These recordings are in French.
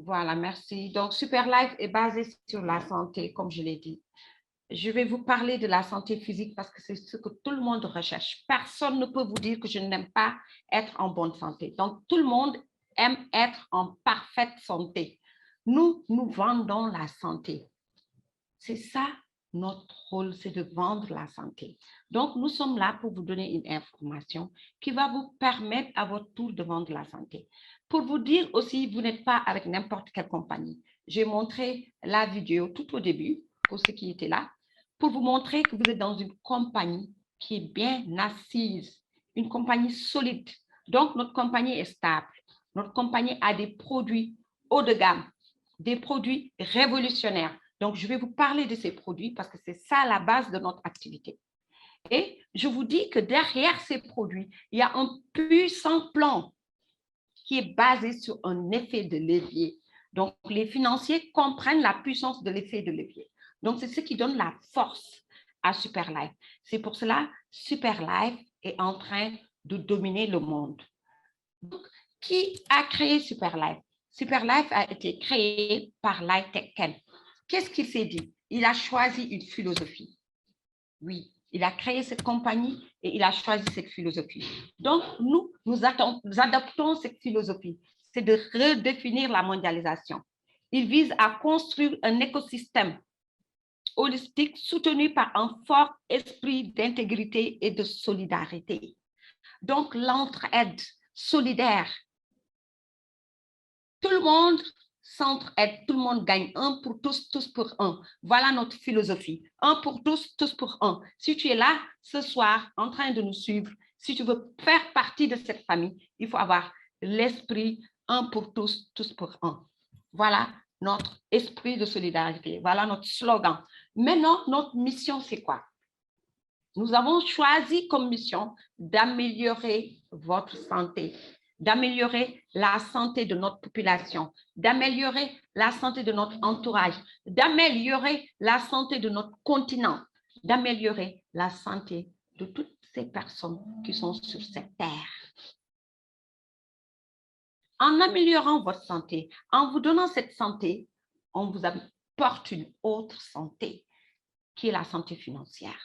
Voilà, merci. Donc, Superlife est basé sur la santé, comme je l'ai dit. Je vais vous parler de la santé physique parce que c'est ce que tout le monde recherche. Personne ne peut vous dire que je n'aime pas être en bonne santé. Donc, tout le monde aime être en parfaite santé. Nous vendons la santé. C'est ça notre rôle, c'est de vendre la santé. Donc, nous sommes là pour vous donner une information qui va vous permettre à votre tour de vendre la santé. Pour vous dire aussi, vous n'êtes pas avec n'importe quelle compagnie. J'ai montré la vidéo tout au début, pour ceux qui étaient là, pour vous montrer que vous êtes dans une compagnie qui est bien assise, une compagnie solide. Donc, notre compagnie est stable. Notre compagnie a des produits haut de gamme, des produits révolutionnaires. Donc, je vais vous parler de ces produits parce que c'est ça la base de notre activité. Et je vous dis que derrière ces produits, il y a un puissant plan qui est basé sur un effet de levier. Donc, les financiers comprennent la puissance de l'effet de levier. Donc, c'est ce qui donne la force à Superlife. C'est pour cela Superlife est en train de dominer le monde. Donc, qui a créé Superlife? Superlife a été créé par Lai-Teck Ken. Qu'est-ce qu'il s'est dit? Il a choisi une philosophie. Oui, il a créé cette compagnie et il a choisi cette philosophie. Donc, nous adoptons cette philosophie. C'est de redéfinir la mondialisation. Il vise à construire un écosystème holistique soutenu par un fort esprit d'intégrité et de solidarité. Donc, l'entraide solidaire. Tout le monde s'entraide, tout le monde gagne. Un pour tous, tous pour un. Voilà notre philosophie. Un pour tous, tous pour un. Si tu es là ce soir en train de nous suivre, si tu veux faire partie de cette famille, il faut avoir l'esprit un pour tous, tous pour un. Voilà notre esprit de solidarité. Voilà notre slogan. Maintenant, notre mission, c'est quoi? Nous avons choisi comme mission d'améliorer votre santé, d'améliorer la santé de notre population, d'améliorer la santé de notre entourage, d'améliorer la santé de notre continent, d'améliorer la santé de toutes ces personnes qui sont sur cette terre. En améliorant votre santé, en vous donnant cette santé, on vous apporte une autre santé, qui est la santé financière.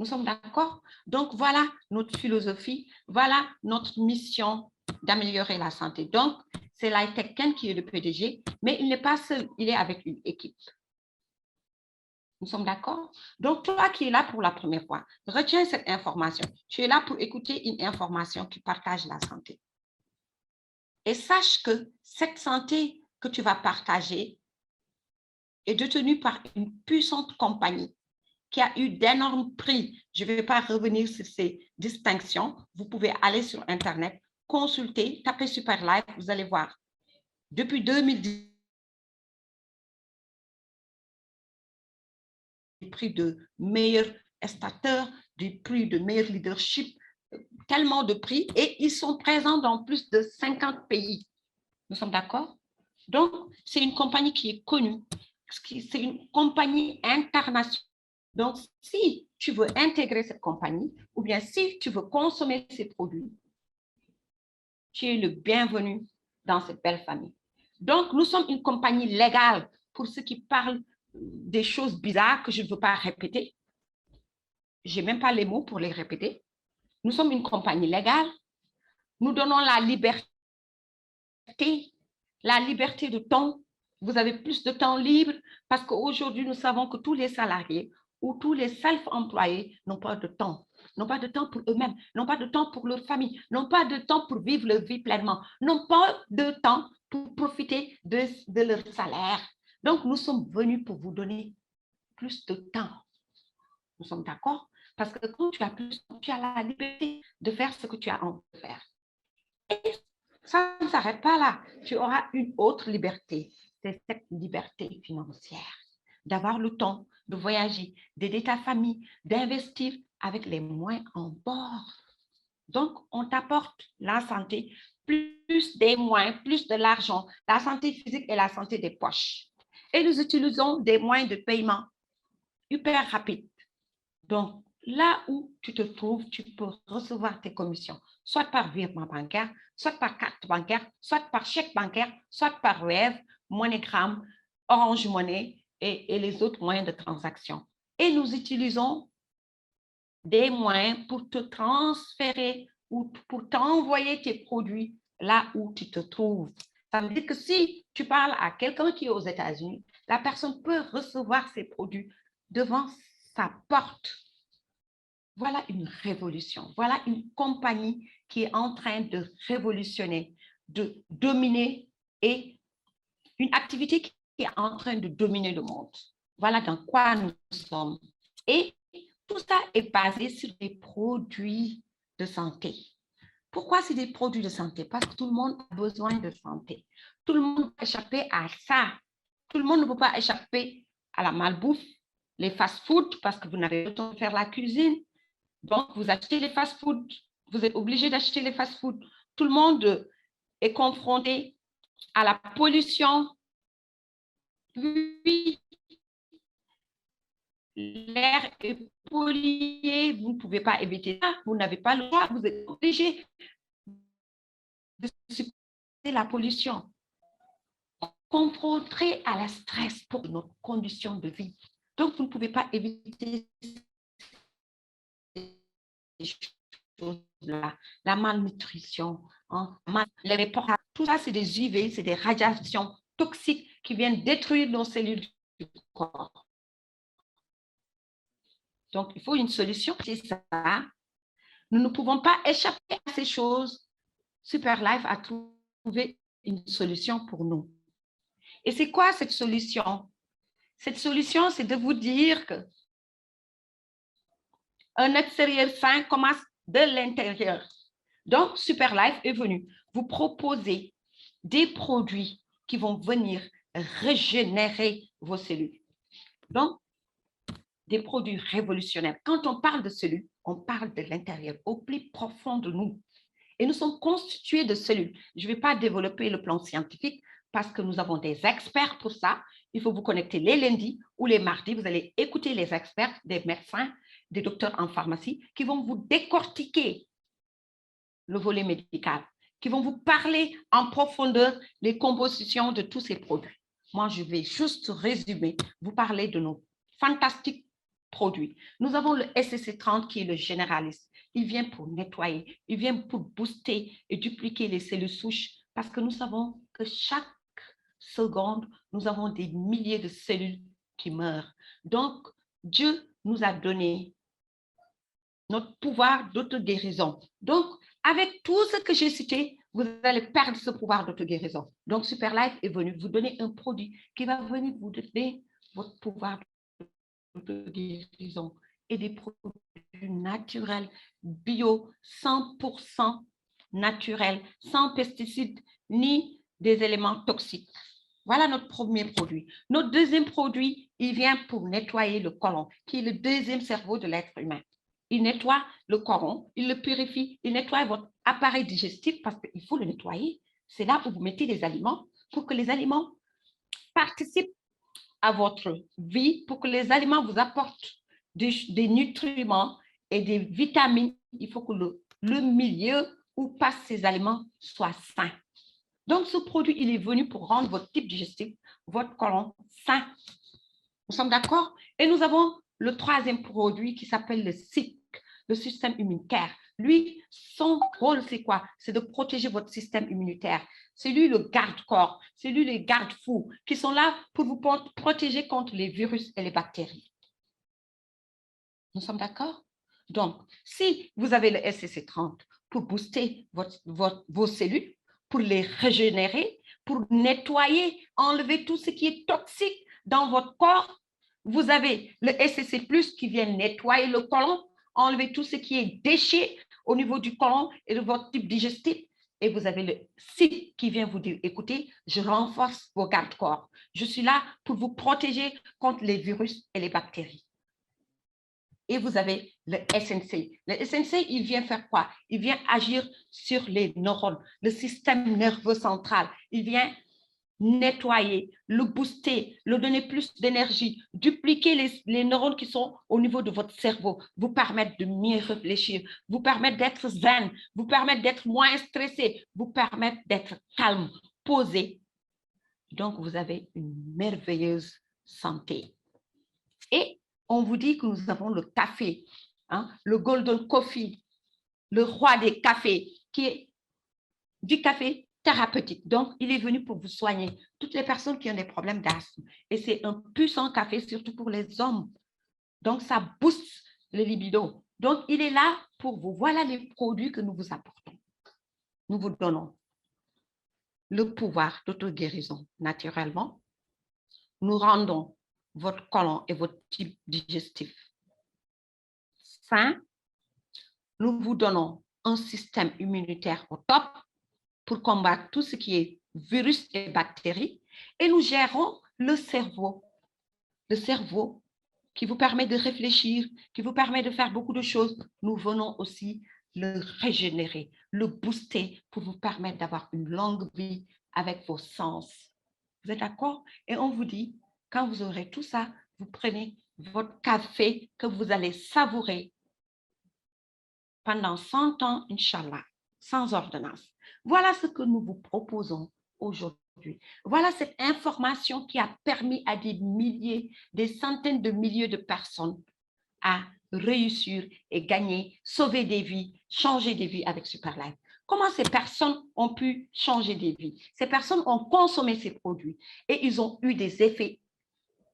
Nous sommes d'accord? Donc, voilà notre philosophie, voilà notre mission d'améliorer la santé. Donc, c'est Lai-Teck Ken qui est le PDG, mais il n'est pas seul, il est avec une équipe. Nous sommes d'accord? Donc, toi qui es là pour la première fois, retiens cette information. Tu es là pour écouter une information qui partage la santé. Et sache que cette santé que tu vas partager est détenue par une puissante compagnie qui a eu d'énormes prix. Je ne vais pas revenir sur ces distinctions. Vous pouvez aller sur Internet, consulter, taper Superlife, vous allez voir. Depuis 2010, du prix de meilleur estateur, du prix de meilleur leadership, tellement de prix, et ils sont présents dans plus de 50 pays. Nous sommes d'accord? Donc, c'est une compagnie qui est connue. C'est une compagnie internationale. Donc, si tu veux intégrer cette compagnie ou bien si tu veux consommer ces produits, tu es le bienvenu dans cette belle famille. Donc, nous sommes une compagnie légale pour ceux qui parlent des choses bizarres que je ne veux pas répéter. Je n'ai même pas les mots pour les répéter. Nous sommes une compagnie légale. Nous donnons la liberté de temps. Vous avez plus de temps libre parce qu'aujourd'hui, nous savons que tous les salariés ou tous les self-employés n'ont pas de temps. N'ont pas de temps pour eux-mêmes, n'ont pas de temps pour leur famille, n'ont pas de temps pour vivre leur vie pleinement, n'ont pas de temps pour profiter de leur salaire. Donc, nous sommes venus pour vous donner plus de temps. Nous sommes d'accord? Parce que quand tu as plus de temps, tu as la liberté de faire ce que tu as envie de faire. Et ça ne s'arrête pas là. Tu auras une autre liberté. C'est cette liberté financière. D'avoir le temps de voyager, d'aider ta famille, d'investir avec les moyens en bord. Donc, on t'apporte la santé, plus des moyens, plus de l'argent, la santé physique et la santé des poches. Et nous utilisons des moyens de paiement hyper rapides. Donc, là où tu te trouves, tu peux recevoir tes commissions, soit par virement bancaire, soit par carte bancaire, soit par chèque bancaire, soit par Wave, MoneyGram, Orange Money et les autres moyens de transaction. Et nous utilisons des moyens pour te transférer ou pour t'envoyer tes produits là où tu te trouves. Ça veut dire que si tu parles à quelqu'un qui est aux États-Unis, la personne peut recevoir ses produits devant sa porte. Voilà une révolution. Voilà une compagnie qui est en train de révolutionner, de dominer et une activité qui est en train de dominer le monde. Voilà dans quoi nous sommes. Et tout ça est basé sur des produits de santé. Pourquoi c'est des produits de santé? Parce que tout le monde a besoin de santé. Tout le monde peut échapper à ça. Tout le monde ne peut pas échapper à la malbouffe, les fast-foods, parce que vous n'avez pas le temps de faire la cuisine. Donc, vous achetez les fast-foods. Vous êtes obligé d'acheter les fast-foods. Tout le monde est confronté à la pollution. Puis, l'air est pollué, vous ne pouvez pas éviter ça, vous n'avez pas le choix, vous êtes obligé de supporter la pollution. Confronté à la stress pour notre condition de vie. Donc, vous ne pouvez pas éviter ces choses-là. La malnutrition, hein, les tout ça, c'est des UV, c'est des radiations toxiques qui viennent détruire nos cellules du corps. Donc, il faut une solution, c'est ça. Nous ne pouvons pas échapper à ces choses. Superlife a trouvé une solution pour nous. Et c'est quoi cette solution? Cette solution, c'est de vous dire qu'un extérieur sain commence de l'intérieur. Donc, Superlife est venu vous proposer des produits qui vont venir régénérer vos cellules. Donc, des produits révolutionnaires. Quand on parle de cellules, on parle de l'intérieur, au plus profond de nous. Et nous sommes constitués de cellules. Je ne vais pas développer le plan scientifique parce que nous avons des experts pour ça. Il faut vous connecter les lundis ou les mardis. Vous allez écouter les experts, des médecins, des docteurs en pharmacie qui vont vous décortiquer le volet médical, qui vont vous parler en profondeur des compositions de tous ces produits. Moi, je vais juste résumer, vous parler de nos fantastiques produits. Nous avons le SCC30 qui est le généraliste. Il vient pour nettoyer, il vient pour booster et dupliquer les cellules souches parce que nous savons que chaque seconde, nous avons des milliers de cellules qui meurent. Donc, Dieu nous a donné notre pouvoir d'auto-guérison. Donc, avec tout ce que j'ai cité, vous allez perdre ce pouvoir d'auto-guérison. Donc, Superlife est venu vous donner un produit qui va venir vous donner votre pouvoir d'auto-guérison et des produits naturels, bio, 100% naturels, sans pesticides ni des éléments toxiques. Voilà notre premier produit. Notre deuxième produit, il vient pour nettoyer le côlon, qui est le deuxième cerveau de l'être humain. Il nettoie le côlon, il le purifie, il nettoie votre appareil digestif parce qu'il faut le nettoyer. C'est là où vous mettez les aliments pour que les aliments participent à votre vie, pour que les aliments vous apportent des nutriments et des vitamines. Il faut que le milieu où passent ces aliments soit sain. Donc, ce produit, il est venu pour rendre votre type digestif, votre côlon sain. Nous sommes d'accord? Et nous avons le troisième produit qui s'appelle le SIC, le système immunitaire. Lui, son rôle, c'est quoi? C'est de protéger votre système immunitaire. C'est lui le garde-corps, c'est lui les garde-fous qui sont là pour vous protéger contre les virus et les bactéries. Nous sommes d'accord? Donc, si vous avez le SCC30 pour booster vos cellules, pour les régénérer, pour nettoyer, enlever tout ce qui est toxique dans votre corps, vous avez le SCC+, qui vient nettoyer le côlon, enlever tout ce qui est déchet au niveau du côlon et de votre type digestif. Et vous avez le SIC qui vient vous dire, écoutez, je renforce vos garde-corps. Je suis là pour vous protéger contre les virus et les bactéries. Et vous avez le SNC. Le SNC, il vient faire quoi? Il vient agir sur les neurones, le système nerveux central. Il vient nettoyer, le booster, le donner plus d'énergie, dupliquer les neurones qui sont au niveau de votre cerveau, vous permettre de mieux réfléchir, vous permettre d'être zen, vous permettre d'être moins stressé, vous permettre d'être calme, posé. Donc, vous avez une merveilleuse santé. Et on vous dit que nous avons le café, hein, le golden coffee, le roi des cafés, qui est du café thérapeutique. Donc, il est venu pour vous soigner. Toutes les personnes qui ont des problèmes d'asthme. Et c'est un puissant café, surtout pour les hommes. Donc, ça booste le libido. Donc, il est là pour vous. Voilà les produits que nous vous apportons. Nous vous donnons le pouvoir d'auto-guérison naturellement. Nous rendons votre côlon et votre type digestif sain. Nous vous donnons un système immunitaire au top pour combattre tout ce qui est virus et bactéries. Et nous gérons le cerveau qui vous permet de réfléchir, qui vous permet de faire beaucoup de choses. Nous venons aussi le régénérer, le booster pour vous permettre d'avoir une longue vie avec vos sens. Vous êtes d'accord? Et on vous dit, quand vous aurez tout ça, vous prenez votre café que vous allez savourer pendant 100 ans, Inch'Allah, sans ordonnance. Voilà ce que nous vous proposons aujourd'hui. Voilà cette information qui a permis à des milliers, des centaines de milliers de personnes à réussir et gagner, sauver des vies, changer des vies avec Superlife. Comment ces personnes ont pu changer des vies? Ces personnes ont consommé ces produits et ils ont eu des effets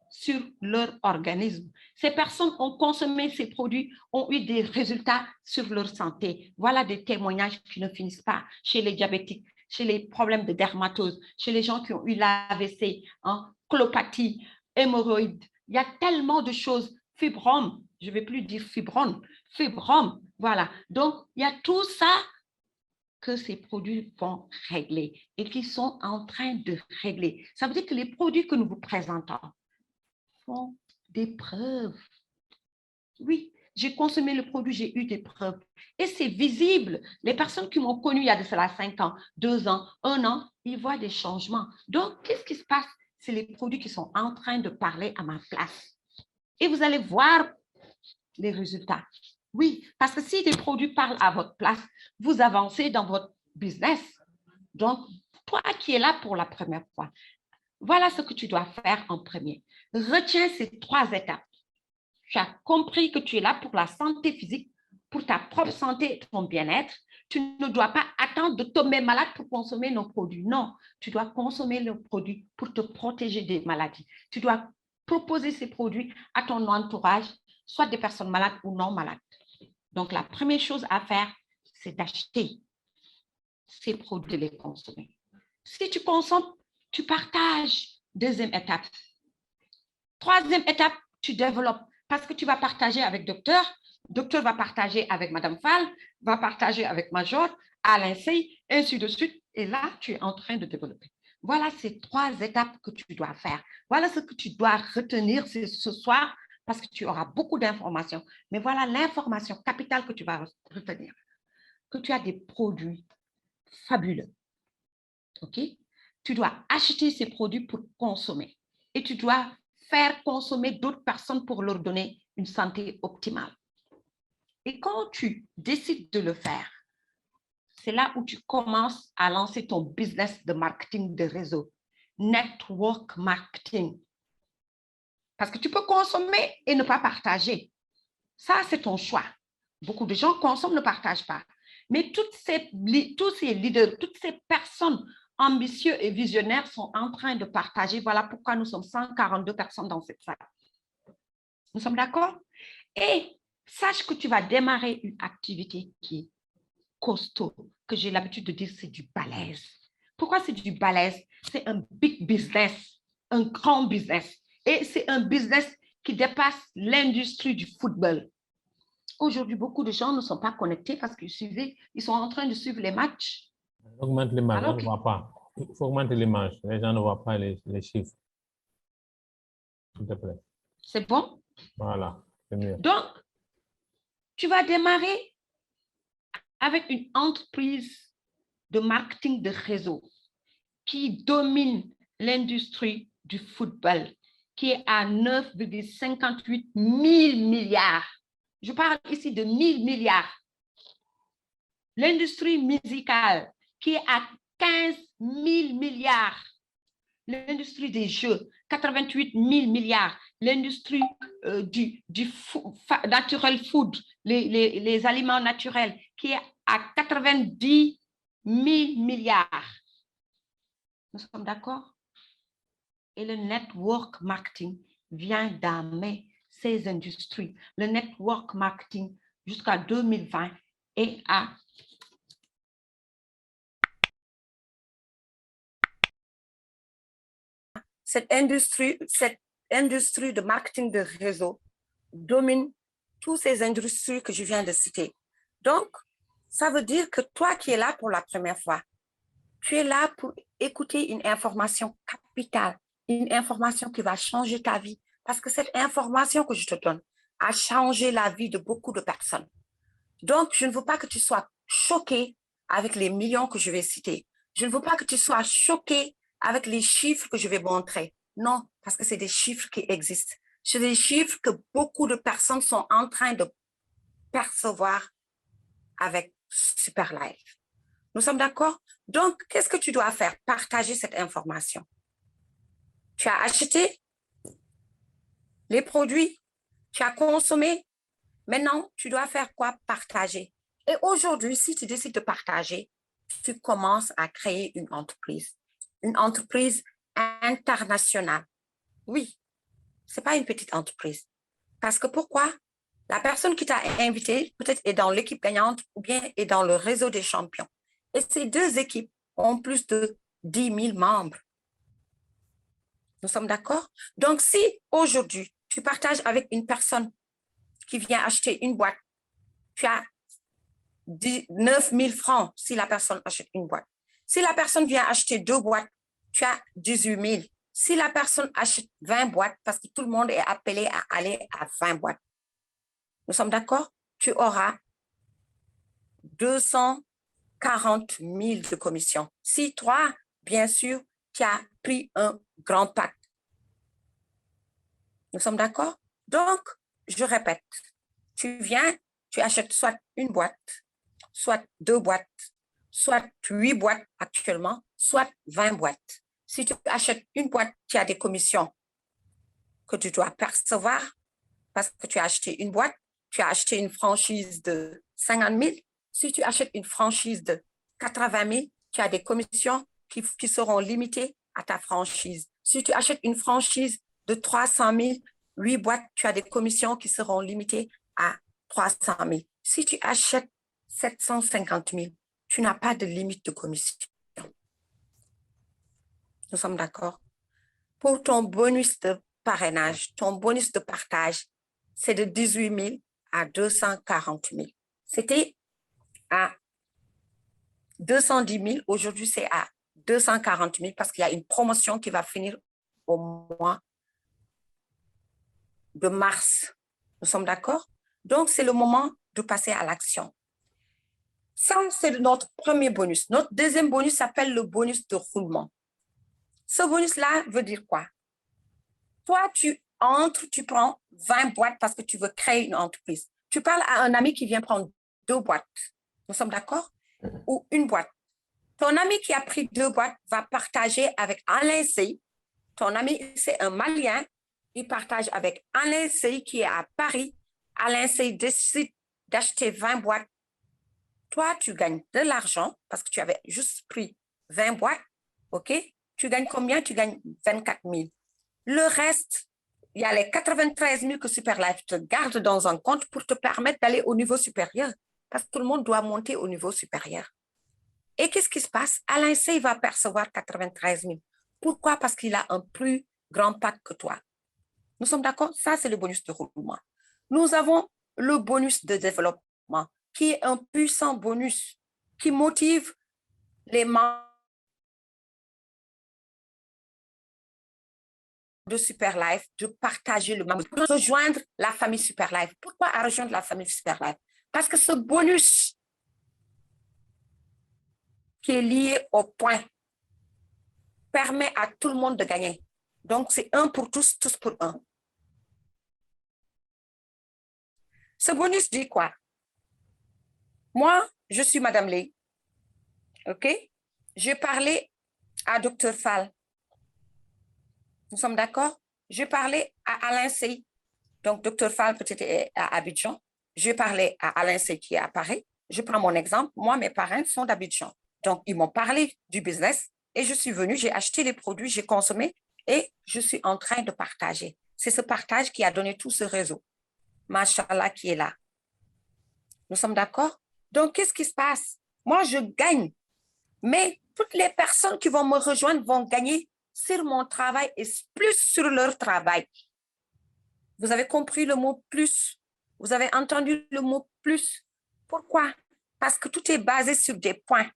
sur leur organisme. Ces personnes ont consommé ces produits, ont eu des résultats sur leur santé. Voilà des témoignages qui ne finissent pas chez les diabétiques, chez les problèmes de dermatose, chez les gens qui ont eu l'AVC, hein, colopathie, hémorroïdes. Il y a tellement de choses, fibrome, je ne vais plus dire fibrome, fibrome, voilà. Donc, il y a tout ça que ces produits vont régler et qui sont en train de régler. Ça veut dire que les produits que nous vous présentons font des preuves. Oui, j'ai consommé le produit, j'ai eu des preuves. Et c'est visible. Les personnes qui m'ont connu il y a de cela 5 ans, 2 ans, 1 an, ils voient des changements. Donc, qu'est-ce qui se passe? C'est les produits qui sont en train de parler à ma place. Et vous allez voir les résultats. Oui, parce que si des produits parlent à votre place, vous avancez dans votre business. Donc, toi qui es là pour la première fois, voilà ce que tu dois faire en premier. Retiens ces 3 étapes. Tu as compris que tu es là pour la santé physique, pour ta propre santé et ton bien-être. Tu ne dois pas attendre de tomber malade pour consommer nos produits. Non, tu dois consommer nos produits pour te protéger des maladies. Tu dois proposer ces produits à ton entourage, soit des personnes malades ou non malades. Donc, la première chose à faire, c'est d'acheter ces produits, de les consommer. Si tu consommes, tu partages. Deuxième étape. Troisième étape, tu développes parce que tu vas partager avec docteur, docteur va partager avec Madame Fall, va partager avec Major, Alain Sey, ainsi de suite. Et là, tu es en train de développer. Voilà ces 3 étapes que tu dois faire. Voilà ce que tu dois retenir ce soir parce que tu auras beaucoup d'informations. Mais voilà l'information capitale que tu vas retenir. Que tu as des produits fabuleux. OK? Tu dois acheter ces produits pour consommer. Et tu dois faire consommer d'autres personnes pour leur donner une santé optimale. Et quand tu décides de le faire, c'est là où tu commences à lancer ton business de marketing de réseau, network marketing. Parce que tu peux consommer et ne pas partager. Ça, c'est ton choix. Beaucoup de gens consomment, ne partagent pas. Mais tous ces leaders, toutes ces personnes ambitieux et visionnaires sont en train de partager. Voilà pourquoi nous sommes 142 personnes dans cette salle. Nous sommes d'accord? Et sache que tu vas démarrer une activité qui est costaud, que j'ai l'habitude de dire c'est du balèze. Pourquoi c'est du balèze? C'est un big business, un grand business. Et c'est un business qui dépasse l'industrie du football. Aujourd'hui, beaucoup de gens ne sont pas connectés parce qu'ils sont en train de suivre les matchs. Augmente l'image, on ne voit pas. Il faut augmenter l'image. Les gens ne voient pas les chiffres. S'il te plaît. C'est bon? Voilà, c'est mieux. Donc, tu vas démarrer avec une entreprise de marketing de réseau qui domine l'industrie du football, qui est à 9,58 000 milliards. Je parle ici de 1000 milliards. L'industrie musicale, qui est à 15 000 milliards. L'industrie des jeux, 88 000 milliards. L'industrie du natural food, les aliments naturels, qui est à 90 000 milliards. Nous sommes d'accord? Et le network marketing vient d'armer ces industries. Le network marketing, jusqu'à 2020, est à cette industrie de marketing de réseau domine toutes ces industries que je viens de citer. Donc, ça veut dire que toi qui es là pour la première fois, tu es là pour écouter une information capitale, une information qui va changer ta vie, parce que cette information que je te donne a changé la vie de beaucoup de personnes. Donc, je ne veux pas que tu sois choqué avec les millions que je vais citer. Je ne veux pas que tu sois choqué avec les chiffres que je vais montrer. Non, parce que c'est des chiffres qui existent. C'est des chiffres que beaucoup de personnes sont en train de percevoir avec Superlife. Nous sommes d'accord? Donc, qu'est-ce que tu dois faire? Partager cette information. Tu as acheté les produits, tu as consommé. Maintenant, tu dois faire quoi? Partager. Et aujourd'hui, si tu décides de partager, tu commences à créer une entreprise internationale. Oui, ce n'est pas une petite entreprise. Parce que pourquoi? La personne qui t'a invité peut-être est dans l'équipe gagnante ou bien est dans le réseau des champions. Et ces deux équipes ont plus de 10 000 membres. Nous sommes d'accord? Donc, si aujourd'hui, tu partages avec une personne qui vient acheter une boîte, tu as 9 000 francs si la personne achète une boîte. Si la personne vient acheter 2 boîtes, tu as 18 000. Si la personne achète 20 boîtes, parce que tout le monde est appelé à aller à 20 boîtes, nous sommes d'accord? Tu auras 240 000 de commission. Si toi, bien sûr, tu as pris un grand pack. Nous sommes d'accord? Donc, je répète, tu viens, tu achètes soit une boîte, soit 2 boîtes, soit 8 boîtes actuellement, soit 20 boîtes. Si tu achètes une boîte, tu as des commissions que tu dois percevoir parce que tu as acheté une boîte, tu as acheté une franchise de 50 000. Si tu achètes une franchise de 80 000, tu as des commissions qui seront limitées à ta franchise. Si tu achètes une franchise de 300 000, 8 boîtes, tu as des commissions qui seront limitées à 300 000. Si tu achètes 750 000, tu n'as pas de limite de commission. Nous sommes d'accord? Pour ton bonus de parrainage, ton bonus de partage, c'est de 18 000 à 240 000. C'était à 210 000. Aujourd'hui, c'est à 240 000 parce qu'il y a une promotion qui va finir au mois de mars. Nous sommes d'accord? Donc, c'est le moment de passer à l'action. Ça, c'est notre premier bonus. Notre deuxième bonus s'appelle le bonus de roulement. Ce bonus-là veut dire quoi? Toi, tu entres, tu prends 20 boîtes parce que tu veux créer une entreprise. Tu parles à un ami qui vient prendre 2 boîtes. Nous sommes d'accord? Ou une boîte. Ton ami qui a pris 2 boîtes va partager avec Alain Sey. Ton ami, c'est un Malien. Il partage avec Alain Sey qui est à Paris. Alain Sey décide d'acheter 20 boîtes. Toi, tu gagnes de l'argent parce que tu avais juste pris 20 boîtes. OK? Tu gagnes combien? Tu gagnes 24 000. Le reste, il y a les 93 000 que Superlife te garde dans un compte pour te permettre d'aller au niveau supérieur. Parce que tout le monde doit monter au niveau supérieur. Et qu'est-ce qui se passe? Alain Sey va percevoir 93 000. Pourquoi? Parce qu'il a un plus grand pack que toi. Nous sommes d'accord? Ça, c'est le bonus de roulement. Nous avons le bonus de développement, qui est un puissant bonus qui motive les membres de Superlife de partager le membre, de rejoindre la famille Superlife. Pourquoi rejoindre la famille Superlife? Parce que ce bonus qui est lié au point permet à tout le monde de gagner. Donc, c'est un pour tous, tous pour un. Ce bonus dit quoi? Moi, je suis Madame Lay. OK? J'ai parlé à Dr. Fall. Nous sommes d'accord? J'ai parlé à Alain Sey. Donc, Dr. Fall peut-être est à Abidjan. J'ai parlé à Alain Sey qui est à Paris. Je prends mon exemple. Moi, mes parents sont d'Abidjan. Donc, ils m'ont parlé du business et je suis venue, j'ai acheté les produits, j'ai consommé et je suis en train de partager. C'est ce partage qui a donné tout ce réseau. Machallah qui est là. Nous sommes d'accord? Donc, qu'est-ce qui se passe? Moi, je gagne. Mais toutes les personnes qui vont me rejoindre vont gagner sur mon travail et plus sur leur travail. Vous avez compris le mot plus? Vous avez entendu le mot plus? Pourquoi? Parce que tout est basé sur des points.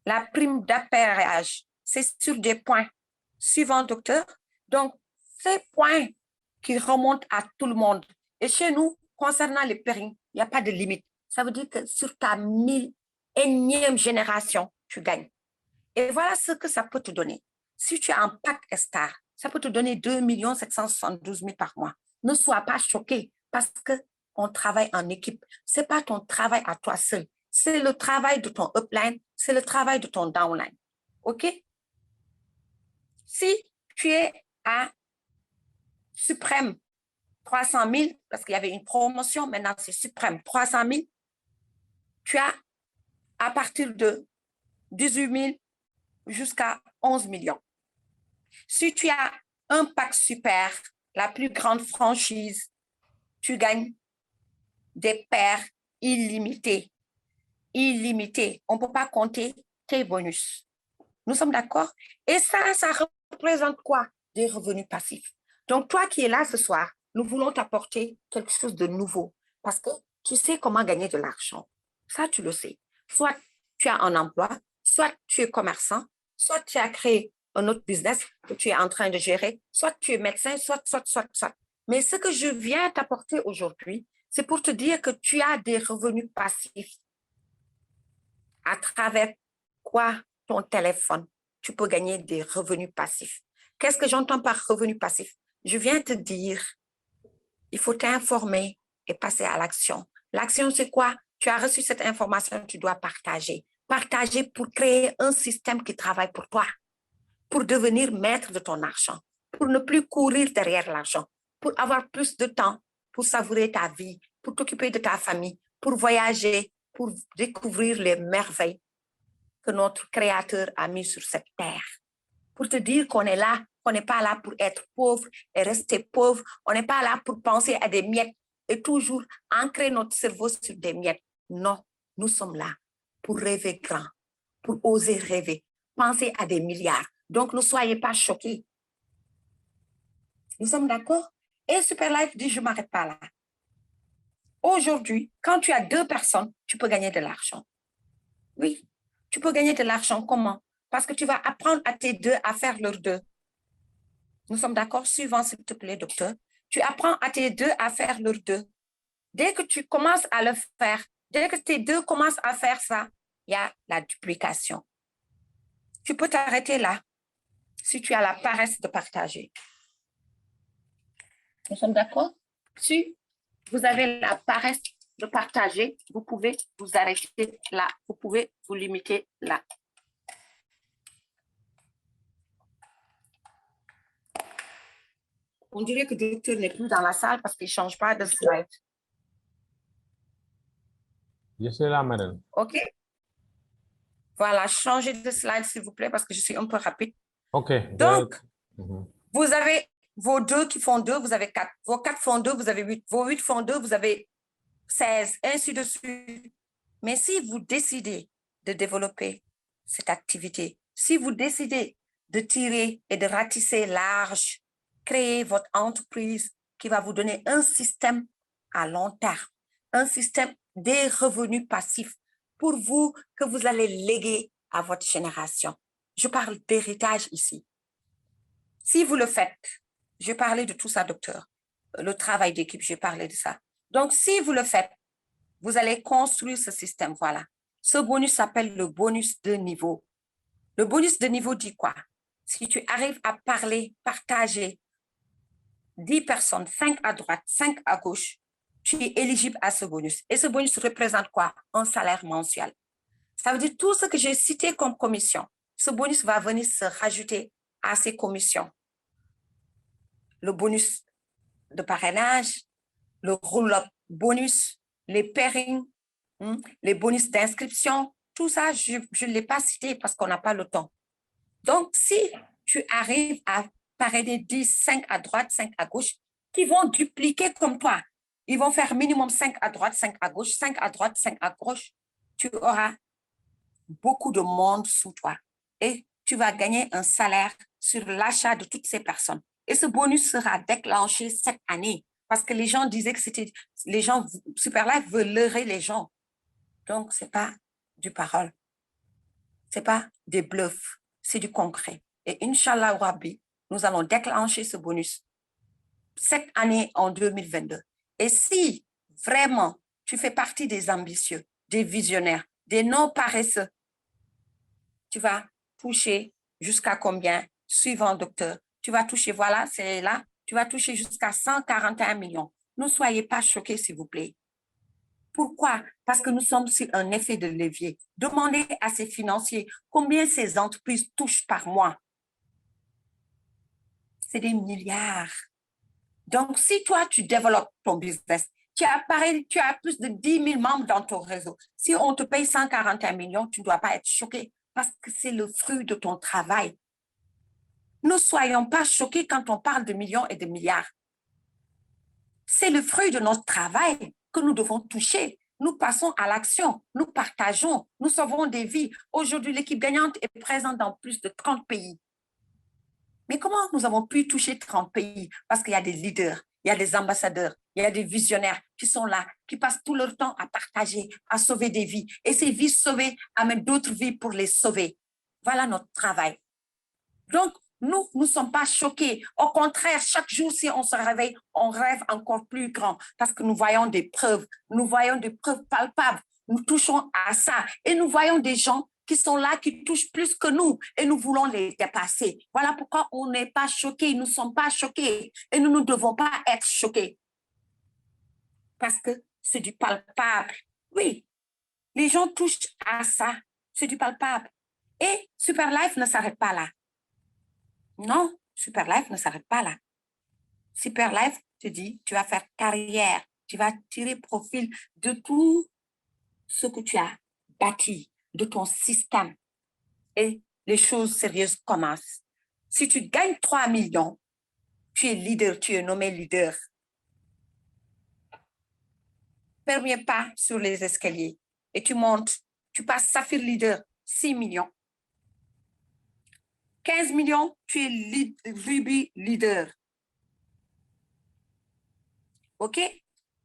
La prime d'appareillage, c'est sur des points. Suivant, docteur. Donc, ces points qui remontent à tout le monde. Et chez nous, concernant les périls, il n'y a pas de limite. Ça veut dire que sur ta 1001e génération, tu gagnes. Et voilà ce que ça peut te donner. Si tu as un pack Star, ça peut te donner 2 772 000 par mois. Ne sois pas choqué parce qu'on travaille en équipe. Ce n'est pas ton travail à toi seul. C'est le travail de ton upline, c'est le travail de ton downline. OK? Si tu es à Suprême 300 000, parce qu'il y avait une promotion, maintenant c'est Suprême 300 000, tu as à partir de 18 000 jusqu'à 11 millions. Si tu as un pack super, la plus grande franchise, tu gagnes des paires illimitées. Illimitées. On ne peut pas compter tes bonus. Nous sommes d'accord? Et ça représente quoi? Des revenus passifs. Donc, toi qui es là ce soir, nous voulons t'apporter quelque chose de nouveau parce que tu sais comment gagner de l'argent. Ça, tu le sais. Soit tu as un emploi, soit tu es commerçant, soit tu as créé un autre business que tu es en train de gérer, soit tu es médecin, soit. Mais ce que je viens t'apporter aujourd'hui, c'est pour te dire que tu as des revenus passifs. À travers quoi? Ton téléphone, tu peux gagner des revenus passifs. Qu'est-ce que j'entends par revenus passifs? Je viens te dire, il faut t'informer et passer à l'action. L'action, c'est quoi? Tu as reçu cette information, tu dois partager. Partager pour créer un système qui travaille pour toi, pour devenir maître de ton argent, pour ne plus courir derrière l'argent, pour avoir plus de temps, pour savourer ta vie, pour t'occuper de ta famille, pour voyager, pour découvrir les merveilles que notre Créateur a mis sur cette terre. Pour te dire qu'on est là, qu'on n'est pas là pour être pauvre et rester pauvre. On n'est pas là pour penser à des miettes et toujours ancrer notre cerveau sur des miettes. Non, nous sommes là pour rêver grand, pour oser rêver, penser à des milliards. Donc, ne soyez pas choqués. Nous sommes d'accord? Et Superlife dit, je ne m'arrête pas là. Aujourd'hui, quand tu as 2 personnes, tu peux gagner de l'argent. Oui, tu peux gagner de l'argent. Comment? Parce que tu vas apprendre à tes 2 à faire leurs 2. Nous sommes d'accord? Suivant, s'il te plaît, docteur. Tu apprends à tes 2 à faire leurs 2. Dès que tu commences à le faire, dès que tes 2 commencent à faire ça, il y a la duplication. Tu peux t'arrêter là si tu as la paresse de partager. Nous sommes d'accord? Si vous avez la paresse de partager, vous pouvez vous arrêter là. Vous pouvez vous limiter là. On dirait que le docteur n'est plus dans la salle parce qu'il ne change pas de slide. Je suis là, madame. OK. Voilà, changez de slide, s'il vous plaît, parce que je suis un peu rapide. OK. Donc, vous avez vos 2 qui font 2, vous avez 4. Vos 4 font 2, vous avez 8. Vos 8 font 2, vous avez 16, ainsi de suite. Mais si vous décidez de développer cette activité, si vous décidez de tirer et de ratisser large, créer votre entreprise qui va vous donner un système à long terme, un système des revenus passifs pour vous que vous allez léguer à votre génération. Je parle d'héritage ici. Si vous le faites, je parlais de tout ça, docteur. Le travail d'équipe, je parlais de ça. Donc, si vous le faites, vous allez construire ce système, voilà. Ce bonus s'appelle le bonus de niveau. Le bonus de niveau dit quoi? si tu arrives à parler, partager 10 personnes, 5 à droite, 5 à gauche, tu es éligible à ce bonus. Et ce bonus représente quoi? Un salaire mensuel. Ça veut dire tout ce que j'ai cité comme commission. Ce bonus va venir se rajouter à ces commissions. Le bonus de parrainage, le roll-up bonus, les pairings, les bonus d'inscription, tout ça, je ne l'ai pas cité parce qu'on n'a pas le temps. Donc, si tu arrives à parrainer 10, 5 à droite, 5 à gauche, qui vont dupliquer comme toi, ils vont faire minimum 5 à droite, 5 à gauche, 5 à droite, 5 à gauche, tu auras beaucoup de monde sous toi et tu vas gagner un salaire sur l'achat de toutes ces personnes. Et ce bonus sera déclenché cette année parce que les gens disaient que c'était, les gens, Superlife veut leurrer les gens. Donc, ce n'est pas du parole. Ce n'est pas des bluffs, c'est du concret. Et Inch'Allah Rabbi, nous allons déclencher ce bonus cette année en 2022. Et si vraiment tu fais partie des ambitieux, des visionnaires, des non-paresseux, tu vas toucher jusqu'à combien? Suivant docteur, tu vas toucher, voilà, c'est là, tu vas toucher jusqu'à 141 millions. Ne soyez pas choqués, s'il vous plaît. Pourquoi? Parce que nous sommes sur un effet de levier. Demandez à ces financiers combien ces entreprises touchent par mois. C'est des milliards. Donc, si toi, tu développes ton business, tu as plus de 10 000 membres dans ton réseau. Si on te paye 141 millions, tu ne dois pas être choqué parce que c'est le fruit de ton travail. Ne soyons pas choqués quand on parle de millions et de milliards. C'est le fruit de notre travail que nous devons toucher. Nous passons à l'action, nous partageons, nous sauvons des vies. Aujourd'hui, l'équipe gagnante est présente dans plus de 30 pays. Mais comment nous avons pu toucher 30 pays? Parce qu'il y a des leaders, il y a des ambassadeurs, il y a des visionnaires qui sont là, qui passent tout leur temps à partager, à sauver des vies. Et ces vies sauvées amènent d'autres vies pour les sauver. Voilà notre travail. Donc, nous ne sommes pas choqués. Au contraire, chaque jour, si on se réveille, on rêve encore plus grand parce que nous voyons des preuves palpables. Nous touchons à ça et nous voyons des gens qui sont là, qui touchent plus que nous et nous voulons les dépasser. Voilà pourquoi on n'est pas choqués, nous ne sommes pas choqués et nous ne devons pas être choqués parce que c'est du palpable. Oui, les gens touchent à ça, c'est du palpable. Et Superlife ne s'arrête pas là. Non, Superlife ne s'arrête pas là. Superlife te dit, tu vas faire carrière, tu vas tirer profit de tout ce que tu as bâti, de ton système. Et les choses sérieuses commencent. Si tu gagnes 3 millions, tu es leader, tu es nommé leader. Premier pas sur les escaliers et tu montes, tu passes Saphir leader, 6 millions. 15 millions, tu es Ruby leader. OK?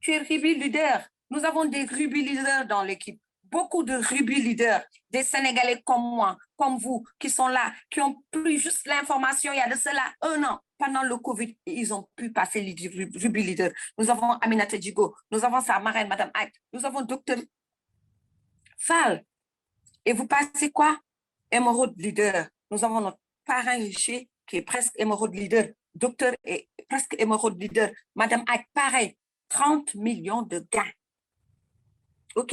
Tu es Ruby leader. Nous avons des Ruby leaders dans l'équipe. Beaucoup de Ruby leaders, des Sénégalais comme moi, comme vous, qui sont là, qui ont pris juste l'information il y a de cela 1 an. Pendant le Covid, ils ont pu passer les Ruby leaders. Nous avons Aminata Djigo, nous avons sa marraine, Madame Aït, nous avons Dr Fall. Et vous passez quoi? Émeraude leader. Nous avons notre parrain riche qui est presque émeraude leader. Docteur est presque émeraude leader. Madame Aït, pareil. 30 millions de gains. OK?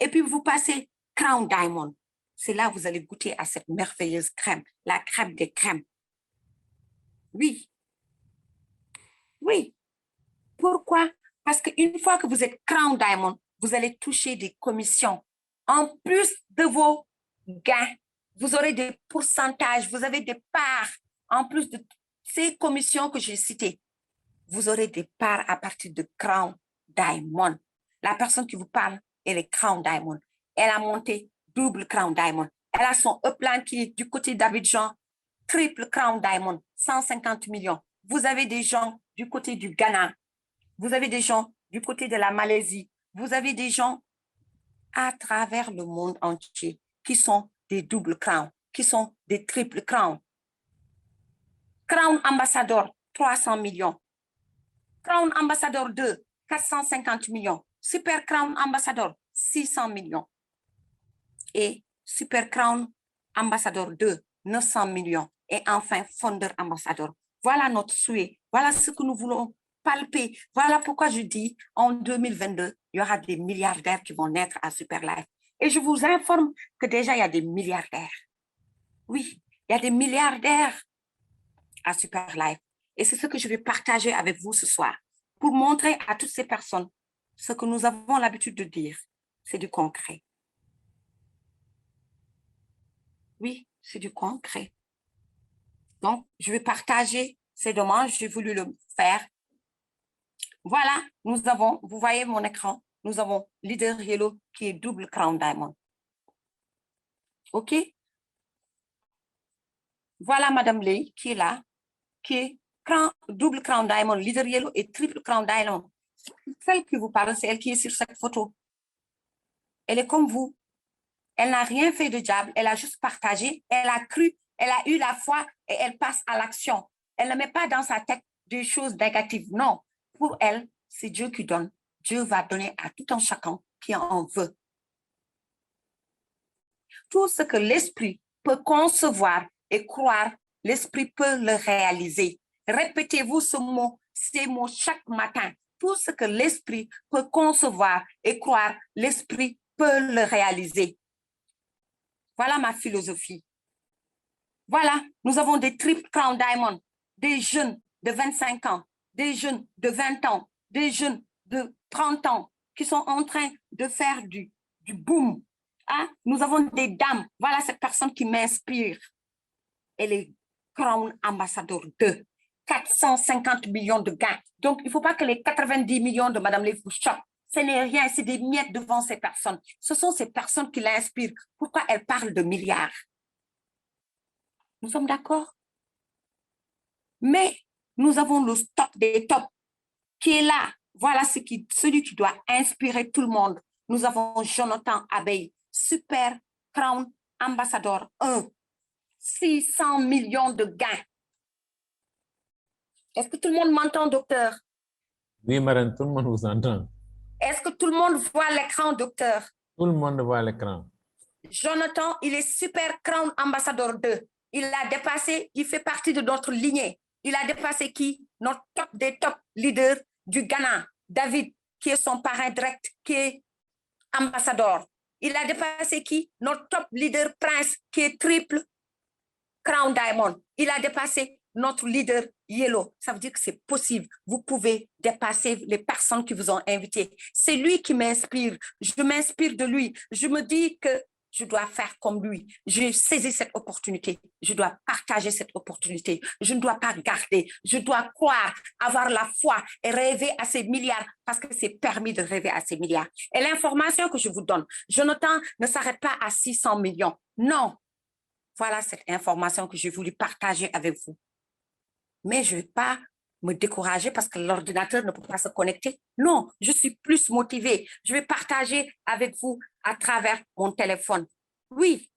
Et puis, vous passez Crown Diamond. C'est là que vous allez goûter à cette merveilleuse crème, la crème des crèmes. Oui. Oui. Pourquoi? Parce qu'une fois que vous êtes Crown Diamond, vous allez toucher des commissions. En plus de vos gains, vous aurez des pourcentages, vous avez des parts. En plus de ces commissions que j'ai citées, vous aurez des parts à partir de Crown Diamond. La personne qui vous parle, elle est Crown Diamond. Elle a monté double Crown Diamond. Elle a son upline qui est du côté d'Abidjan, triple Crown Diamond, 150 millions. Vous avez des gens du côté du Ghana. Vous avez des gens du côté de la Malaisie. Vous avez des gens à travers le monde entier qui sont des double crowns, qui sont des triple crowns. Crown Ambassador, 300 millions. Crown Ambassador 2, 450 millions. Super Crown Ambassador, 600 millions. Et Super Crown Ambassador 2, 900 millions. et enfin fondeur ambassadeur. Voilà notre souhait. Voilà ce que nous voulons palper. Voilà pourquoi je dis en 2022, il y aura des milliardaires qui vont naître à Superlife. Et je vous informe que déjà, il y a des milliardaires. Oui, il y a des milliardaires à Superlife. Et c'est ce que je vais partager avec vous ce soir pour montrer à toutes ces personnes ce que nous avons l'habitude de dire. C'est du concret. Oui, c'est du concret. Donc, je vais partager. C'est dommage, j'ai voulu le faire. Voilà, nous avons, vous voyez mon écran, nous avons Leader Yellow qui est double Crown Diamond. OK? Voilà Madame Lei qui est là, qui est double Crown Diamond, Leader Yellow et triple Crown Diamond. Celle qui vous parle, c'est elle qui est sur cette photo. Elle est comme vous. Elle n'a rien fait de diable, elle a juste partagé, elle a cru, elle a eu la foi et elle passe à l'action. Elle ne met pas dans sa tête des choses négatives. Non, pour elle, c'est Dieu qui donne. Dieu va donner à tout un chacun qui en veut. Tout ce que l'esprit peut concevoir et croire, l'esprit peut le réaliser. Répétez-vous ces mots chaque matin. Tout ce que l'esprit peut concevoir et croire, l'esprit peut le réaliser. Voilà ma philosophie. Voilà, nous avons des triple crown diamond, des jeunes de 25 ans, des jeunes de 20 ans, des jeunes de 30 ans qui sont en train de faire du boom. Hein? Nous avons des dames. Voilà cette personne qui m'inspire. Elle est Crown Ambassador 2. 450 millions de gains. Donc, il ne faut pas que les 90 millions de Madame Lei vous choquent. Ce n'est rien, c'est des miettes devant ces personnes. Ce sont ces personnes qui l'inspirent. Pourquoi elle parle de milliards? Nous sommes d'accord? Mais nous avons le top des tops qui est là. Voilà celui qui doit inspirer tout le monde. Nous avons Jonathan Abeille, Super Crown Ambassador 1. 600 millions de gains. Est-ce que tout le monde m'entend, docteur? Oui, madame, tout le monde vous entend. Est-ce que tout le monde voit l'écran, docteur? Tout le monde voit l'écran. Jonathan, il est Super Crown Ambassador 2. Il a dépassé, il fait partie de notre lignée. Il a dépassé qui? Notre top des top leaders du Ghana, David, qui est son parrain direct, qui est ambassadeur. Il a dépassé qui? Notre top leader Prince, qui est triple Crown Diamond. Il a dépassé notre leader Yellow. Ça veut dire que c'est possible. Vous pouvez dépasser les personnes qui vous ont invité. C'est lui qui m'inspire. Je m'inspire de lui. Je me dis que je dois faire comme lui. J'ai saisi cette opportunité. Je dois partager cette opportunité. Je ne dois pas garder. Je dois croire, avoir la foi et rêver à ces milliards parce que c'est permis de rêver à ces milliards. Et l'information que je vous donne, Jonathan ne s'arrête pas à 600 millions. Non. Voilà cette information que j'ai voulu partager avec vous. Mais je ne vais pas me décourager parce que l'ordinateur ne peut pas se connecter. Non, je suis plus motivée. Je vais partager avec vous à travers mon téléphone. Oui.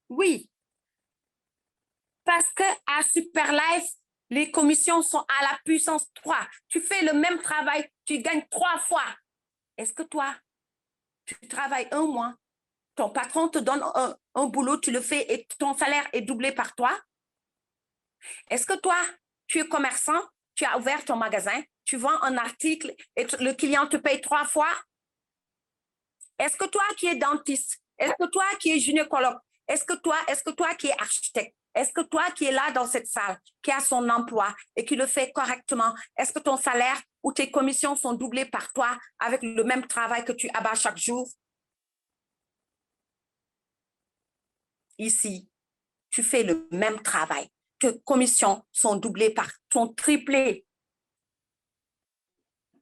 Oui. Parce qu'à Superlife, les commissions sont à la puissance 3. Tu fais le même travail, tu gagnes 3 fois. Est-ce que toi, tu travailles 1 mois, ton patron te donne un boulot, tu le fais et ton salaire est doublé par toi? Est-ce que toi, tu es commerçant, tu as ouvert ton magasin, tu vends un article et le client te paye 3 fois? Est-ce que toi qui es dentiste, est-ce que toi qui es gynécologue, est-ce que toi qui es architecte, est-ce que toi qui es là dans cette salle, qui a son emploi et qui le fait correctement, est-ce que ton salaire ou tes commissions sont doublées par toi avec le même travail que tu abats chaque jour? Ici, tu fais le même travail. Tes commissions sont doublées sont triplées.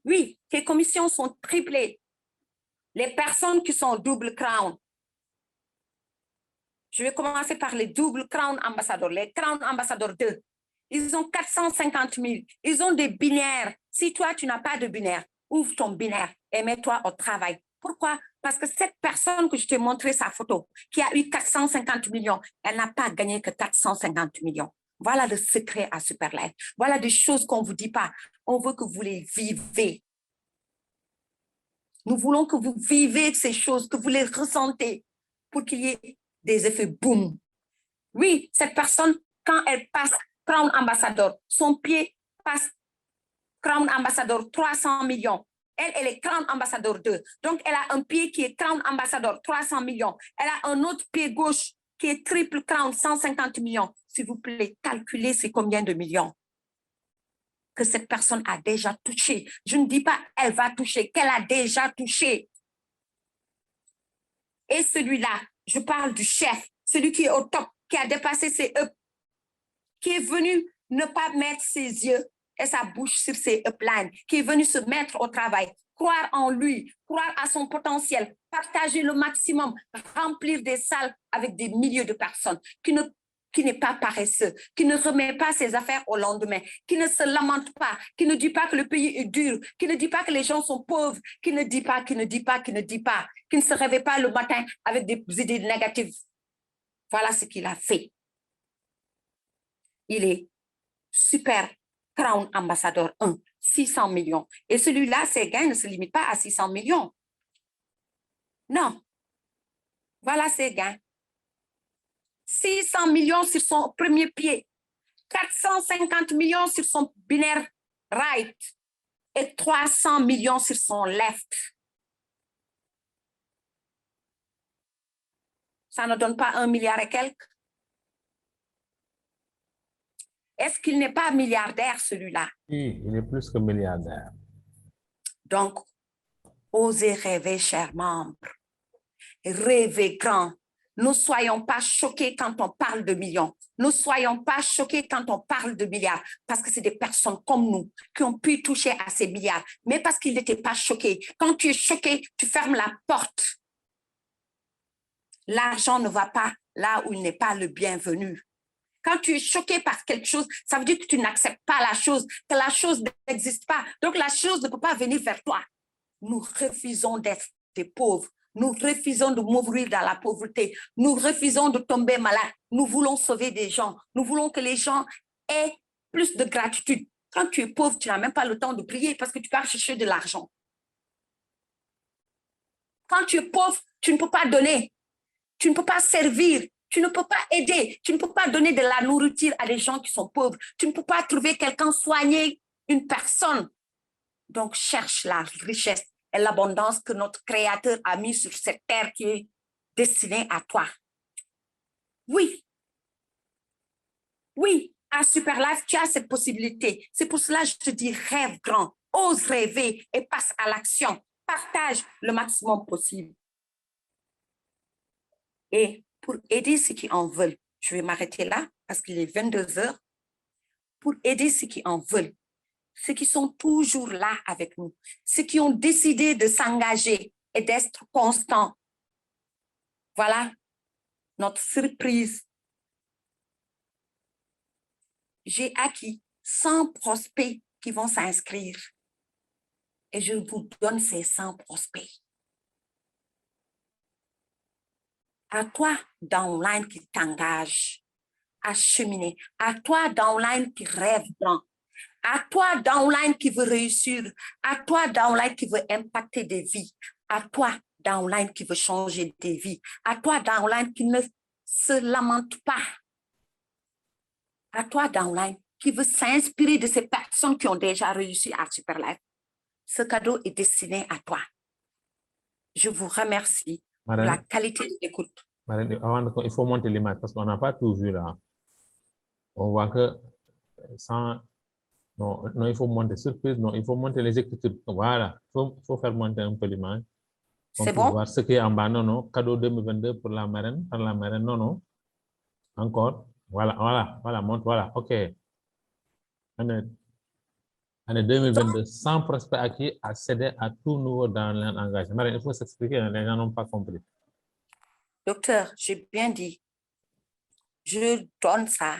Oui, tes commissions sont triplées. Les personnes qui sont double crown, je vais commencer par les double crown ambassadeurs, les crown ambassadeurs 2. Ils ont 450 000. Ils ont des binaires. Si toi, tu n'as pas de binaire, ouvre ton binaire et mets-toi au travail. Pourquoi? Parce que cette personne que je t'ai montré sa photo, qui a eu 450 millions, elle n'a pas gagné que 450 millions. Voilà le secret à Superlife. Voilà des choses qu'on ne vous dit pas. On veut que vous les vivez. Nous voulons que vous vivez ces choses, que vous les ressentez pour qu'il y ait des effets boum. Oui, cette personne, quand elle passe Crown Ambassador, son pied passe Crown Ambassador 300 millions. Elle est Crown Ambassador 2. Donc, elle a un pied qui est Crown Ambassador 300 millions. Elle a un autre pied gauche qui est triple Crown 150 millions. S'il vous plaît, calculez c'est combien de millions que cette personne a déjà touché. Je ne dis pas elle va toucher, qu'elle a déjà touché. Et celui-là, je parle du chef, celui qui est au top, qui a dépassé ses up, qui est venu ne pas mettre ses yeux et sa bouche sur ses uplines, qui est venu se mettre au travail, croire en lui, croire à son potentiel, partager le maximum, remplir des salles avec des milliers de personnes, qui n'est pas paresseux, qui ne remet pas ses affaires au lendemain, qui ne se lamente pas, qui ne dit pas que le pays est dur, qui ne dit pas que les gens sont pauvres, qui ne ne se réveille pas le matin avec des idées négatives. Voilà ce qu'il a fait. Il est super Crown Ambassador 1, 600 millions. Et celui-là, ses gains ne se limitent pas à 600 millions. Non. Voilà ses gains. 600 millions sur son premier pied, 450 millions sur son binaire right et 300 millions sur son left. Ça ne donne pas 1 milliard et quelques. Est-ce qu'il n'est pas milliardaire, celui-là? Oui, il est plus que milliardaire. Donc, osez rêver, chers membres. Rêvez grand. Ne soyons pas choqués quand on parle de millions. Ne soyons pas choqués quand on parle de milliards, parce que c'est des personnes comme nous qui ont pu toucher à ces milliards, mais parce qu'ils n'étaient pas choqués. Quand tu es choqué, tu fermes la porte. L'argent ne va pas là où il n'est pas le bienvenu. Quand tu es choqué par quelque chose, ça veut dire que tu n'acceptes pas la chose, que la chose n'existe pas. Donc, la chose ne peut pas venir vers toi. Nous refusons d'être des pauvres. Nous refusons de mourir dans la pauvreté. Nous refusons de tomber malade. Nous voulons sauver des gens. Nous voulons que les gens aient plus de gratitude. Quand tu es pauvre, tu n'as même pas le temps de prier parce que tu pars chercher de l'argent. Quand tu es pauvre, tu ne peux pas donner. Tu ne peux pas servir. Tu ne peux pas aider. Tu ne peux pas donner de la nourriture à des gens qui sont pauvres. Tu ne peux pas trouver quelqu'un soigner une personne. Donc, cherche la richesse et l'abondance que notre Créateur a mis sur cette terre qui est destinée à toi. Oui. Oui, à Superlife, tu as cette possibilité. C'est pour cela que je te dis, rêve grand, ose rêver et passe à l'action. Partage le maximum possible. Et pour aider ceux qui en veulent, je vais m'arrêter là parce qu'il est 22 heures. Pour aider ceux qui en veulent, ceux qui sont toujours là avec nous, ceux qui ont décidé de s'engager et d'être constants. Voilà notre surprise. J'ai acquis 100 prospects qui vont s'inscrire et je vous donne ces 100 prospects. À toi, downline, qui t'engage à cheminer. À toi, downline, qui rêve grand. À toi, downline, qui veut réussir. À toi, downline, qui veut impacter des vies. À toi, downline, qui veut changer des vies. À toi, downline, qui ne se lamente pas. À toi, downline, qui veut s'inspirer de ces personnes qui ont déjà réussi à Superlife. Ce cadeau est destiné à toi. Je vous remercie pour la qualité de l'écoute. Il faut monter l'image parce qu'on n'a pas tout vu là. On voit que sans... Non, non, il faut monter surprise, non, il faut monter les écritures. Voilà, il faut faire monter un peu l'image. C'est bon? Voir ce qui est en bas, non, non, cadeau 2022 pour la marraine, non, non. Encore, voilà, monte, voilà, ok. Année 2022, 100 prospects acquis accéder à tout nouveau dans l'engagement. Marraine, il faut s'expliquer, les gens n'ont pas compris. Docteur, j'ai bien dit, je donne ça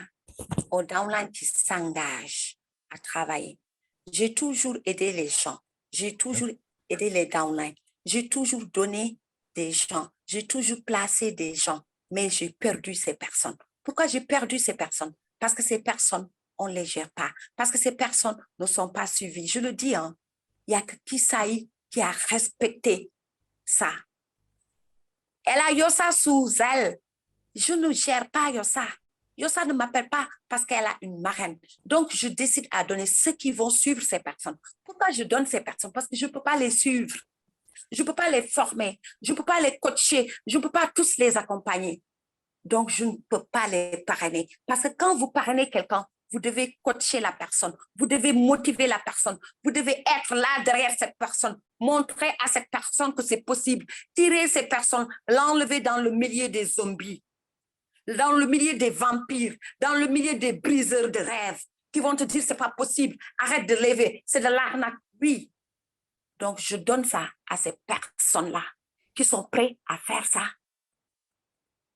aux downline qui s'engagent à travailler. J'ai toujours aidé les gens. J'ai toujours aidé les downline. J'ai toujours donné des gens. J'ai toujours placé des gens. Mais j'ai perdu ces personnes. Pourquoi j'ai perdu ces personnes? Parce que ces personnes, on ne les gère pas. Parce que ces personnes ne sont pas suivies. Je le dis, hein, il n'y a que Kisaï qui a respecté ça. Elle a Yossa sous elle. Je ne gère pas Yossa. Yossa ne m'appelle pas parce qu'elle a une marraine. Donc, je décide à donner ceux qui vont suivre ces personnes. Pourquoi je donne ces personnes? Parce que je ne peux pas les suivre. Je ne peux pas les former. Je ne peux pas les coacher. Je ne peux pas tous les accompagner. Donc, je ne peux pas les parrainer. Parce que quand vous parrainez quelqu'un, vous devez coacher la personne. Vous devez motiver la personne. Vous devez être là derrière cette personne. Montrer à cette personne que c'est possible. Tirer ces personnes, l'enlever dans le milieu des zombies, dans le milieu des vampires, dans le milieu des briseurs de rêves qui vont te dire c'est pas possible, arrête de rêver, c'est de l'arnaque. Oui. Donc, je donne ça à ces personnes-là qui sont prêtes à faire ça.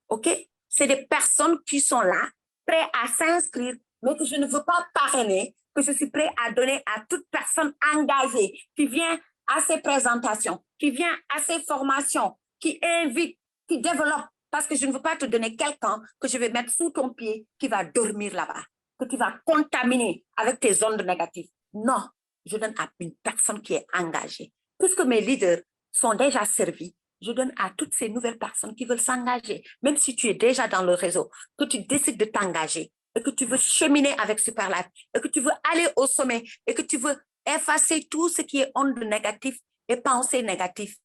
OK? C'est des personnes qui sont là, prêtes à s'inscrire, mais que je ne veux pas parrainer, que je suis prêt à donner à toute personne engagée qui vient à ces présentations, qui vient à ces formations, qui invite, qui développe. Parce que je ne veux pas te donner quelqu'un que je vais mettre sous ton pied qui va dormir là-bas, que tu vas contaminer avec tes ondes négatives. Non, je donne à une personne qui est engagée. Puisque mes leaders sont déjà servis, je donne à toutes ces nouvelles personnes qui veulent s'engager. Même si tu es déjà dans le réseau, que tu décides de t'engager et que tu veux cheminer avec Superlife et que tu veux aller au sommet et que tu veux effacer tout ce qui est ondes négatives et pensées négatives.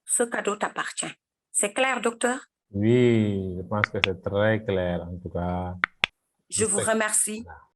Ce cadeau t'appartient. C'est clair, docteur? Oui, je pense que c'est très clair en tout cas. Je vous remercie.